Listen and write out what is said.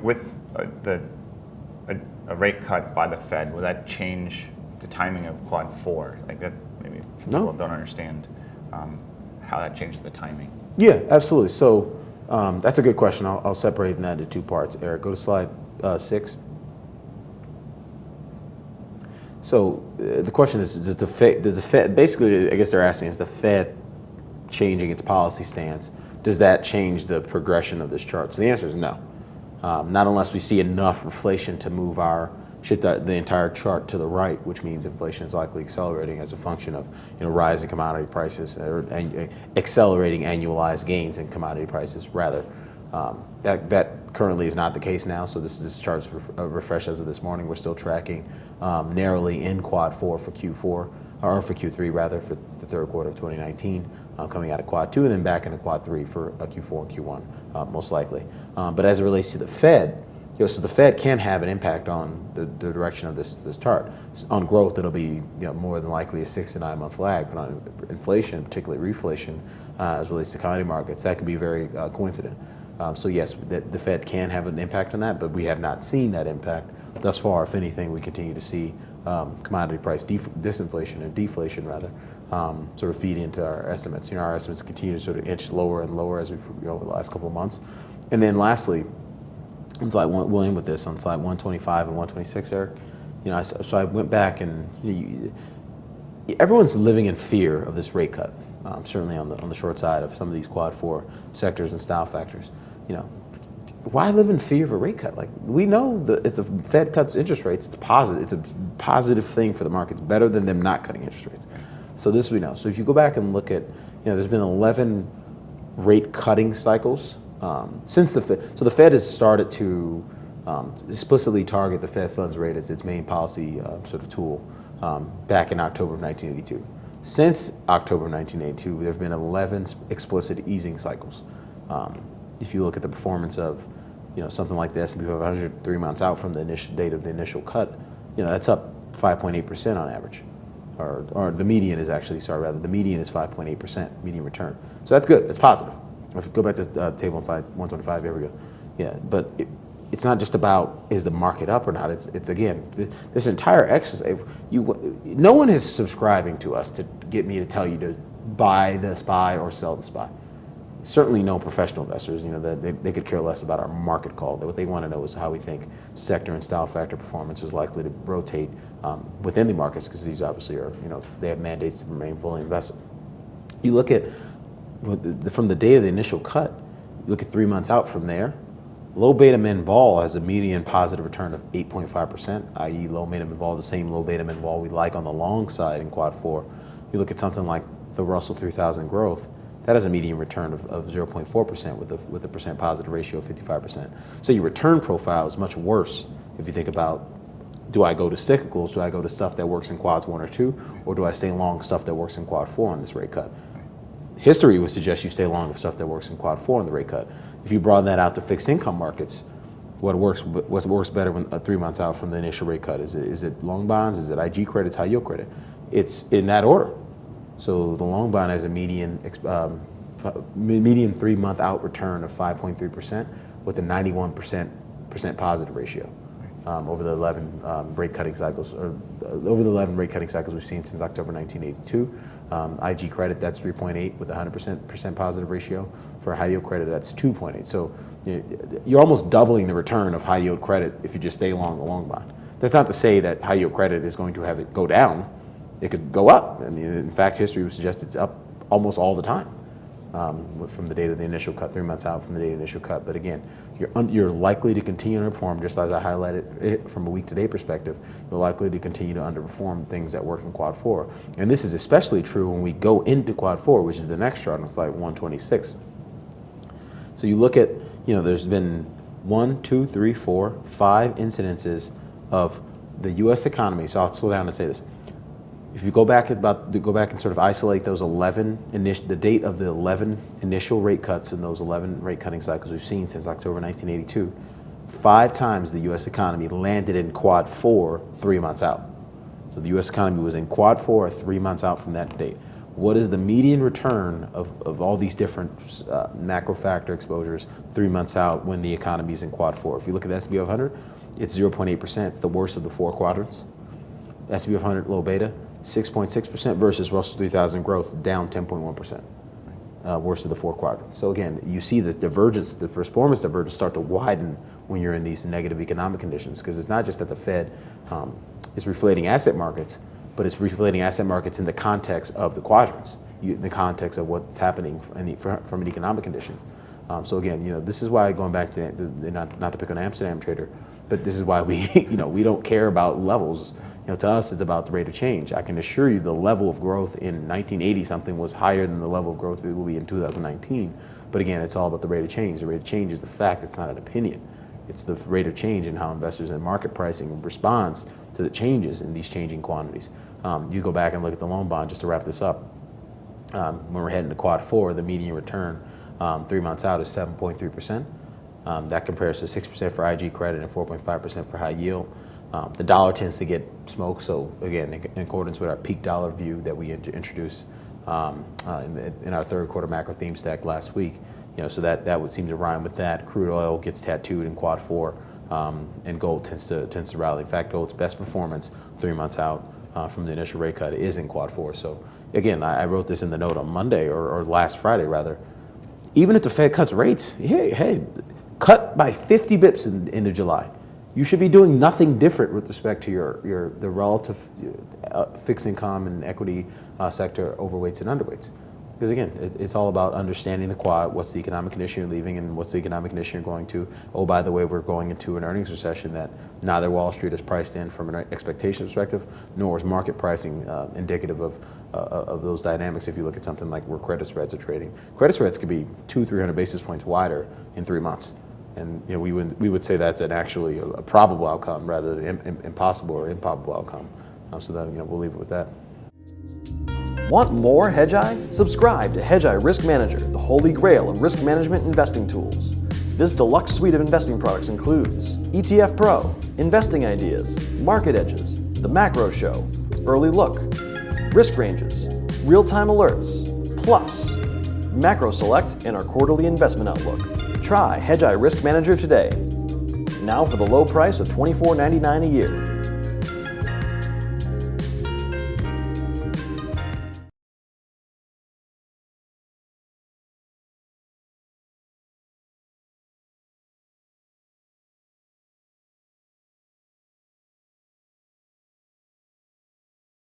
with a rate cut by the Fed, will that change the timing of Quad 4? Like that, maybe some people don't understand how that changes the timing. Yeah, absolutely. So that's a good question. I'll separate that into two parts. Eric, go to slide 6. So the question is, does the Fed, basically, I guess they're asking, is the Fed changing its policy stance? Does that change the progression of this chart? So the answer is no. Not unless we see enough inflation to move the entire chart to the right, which means inflation is likely accelerating as a function of rising commodity prices or accelerating annualized gains in commodity prices. Rather, that currently is not the case now. So this chart's refreshed as of this morning. We're still tracking narrowly in Quad 4 for Q4, or for Q3 rather, for the third quarter of 2019, coming out of Quad 2 and then back into Quad 3 for Q4 and Q1, most likely. But as it relates to the Fed, so the Fed can have an impact on the direction of this chart. On growth, it'll be more than likely a 6 to 9 month lag. But on inflation, particularly reflation, as it relates to commodity markets, that can be very coincident. So yes, the Fed can have an impact on that, but we have not seen that impact thus far. If anything, we continue to see commodity price disinflation and deflation rather sort of feed into our estimates. Our estimates continue to sort of inch lower and lower as we over the last couple of months. And then lastly, on slide one, we'll end with this on slide 125 and 126, Eric. So I went back and everyone's living in fear of this rate cut. Certainly on the short side of some of these Quad 4 sectors and style factors. Why live in fear of a rate cut? Like, we know that if the Fed cuts interest rates, it's positive. It's a positive thing for the markets, better than them not cutting interest rates. So this we know. So if you go back and look at, there's been 11 rate cutting cycles since the Fed. So the Fed has started to explicitly target the Fed funds rate as its main policy sort of tool back in October of 1982. Since October 1982, there have been 11 explicit easing cycles. If you look at the performance of, something like the S&P 500 3 months out from the initial date of the initial cut, that's up 5.8% on average. Or the median is actually, the median is 5.8% median return. So that's good, that's positive. If you go back to the table on slide 125, there we go. Yeah, but it's not just about is the market up or not. It's again, this entire exercise. No one is subscribing to us to get me to tell you to buy the SPY or sell the SPY. Certainly no professional investors. They could care less about our market call. What they want to know is how we think sector and style factor performance is likely to rotate within the markets, because these obviously are, they have mandates to remain fully invested. You look at from the date of the initial cut, you look at 3 months out from there. Low beta min vol has a median positive return of 8.5%, i.e. low beta min vol, the same low beta min vol we like on the long side in Quad 4. You look at something like the Russell 3000 growth, that has a median return of 0.4% with a percent positive ratio of 55%. So your return profile is much worse if you think about, do I go to cyclicals, do I go to stuff that works in Quads 1 or 2, or do I stay long stuff that works in Quad 4 on this rate cut? History would suggest you stay long of stuff that works in Quad 4 on the rate cut. If you broaden that out to fixed income markets, what works better when 3 months out from the initial rate cut? Is it long bonds? Is it IG credits? High yield credit? It's in that order. So the long bond has a median 3 month out return of 5.3% with a 91% positive ratio over the 11 rate cutting cycles, or over the 11 rate cutting cycles we've seen since October 1982. IG credit, that's 3.8 with a 100% positive ratio. For high yield credit, that's 2.8. So you're almost doubling the return of high yield credit if you just stay long the long bond. That's not to say that high yield credit is going to have it go down. It could go up. I mean, in fact, history would suggest it's up almost all the time from the date of the initial cut, 3 months out from the date of the initial cut. But again, you're likely to continue to underperform, just as I highlighted it from a week-to-day perspective. You're likely to continue to underperform things that work in Quad 4. And this is especially true when we go into Quad 4, which is the next chart on slide 126. So you look at, there's been 1, 2, 3, 4, 5 incidences of the U.S. economy. So I'll slow down and say this. If you go back and sort of isolate those 11 the date of the 11 initial rate cuts in those 11 rate cutting cycles we've seen since October 1982, 5 times the U.S. economy landed in Quad 4 3 months out. So the U.S. economy was in Quad 4 3 months out from that date. what is the median return of all these different macro factor exposures 3 months out when the economy is in quad 4. If you look at the S&P 500, it's 0.8%. It's the worst of the 4 quadrants. S&P 500 low beta, 6.6% versus Russell 3000 growth down 10.1%. Worst of the 4 quadrants. So again, you see the divergence, the performance divergence start to widen when you're in these negative economic conditions, because it's not just that the Fed is reflating asset markets, but it's reflating asset markets in the context of the quadrants, in the context of what's happening from an economic condition. So again, this is why, going back to not to pick on Amsterdam trader, but this is why we we don't care about levels. To us, it's about the rate of change. I can assure you the level of growth in 1980 something was higher than the level of growth it will be in 2019. But again, it's all about the rate of change. The rate of change is the fact. It's not an opinion. It's the rate of change and how investors and market pricing responds to the changes in these changing quantities. You go back and look at the loan bond, just to wrap this up. When we're heading to quad 4, the median return 3 months out is 7.3%. That compares to 6% for IG credit and 4.5% for high yield. The dollar tends to get smoked, so again, in accordance with our peak dollar view that we introduced in our third quarter macro theme stack last week, so that would seem to rhyme with that. Crude oil gets tattooed in quad 4, and gold tends to rally. In fact, gold's best performance 3 months out from the initial rate cut is in quad 4. So again, I wrote this in the note on Monday or last Friday rather. Even if the Fed cuts rates, hey, cut by 50 bips into July. You should be doing nothing different with respect to the relative fixed income and equity sector overweights and underweights. Because again, it's all about understanding the quad, what's the economic condition you're leaving and what's the economic condition you're going to. Oh, by the way, we're going into an earnings recession that neither Wall Street is priced in from an expectation perspective, nor is market pricing indicative of those dynamics. If you look at something like where credit spreads are trading, credit spreads could be 200-300 basis points wider in 3 months. And we would say that's actually a probable outcome rather than impossible or improbable outcome. So that we'll leave it with that. Want more Hedgeye? Subscribe to Hedgeye Risk Manager, the holy grail of risk management investing tools. This deluxe suite of investing products includes ETF Pro, Investing Ideas, Market Edges, The Macro Show, Early Look, Risk Ranges, Real-Time Alerts, Plus, Macro Select, and our quarterly investment outlook. Try Hedgeye Risk Manager today. Now for the low price of $24.99 a year.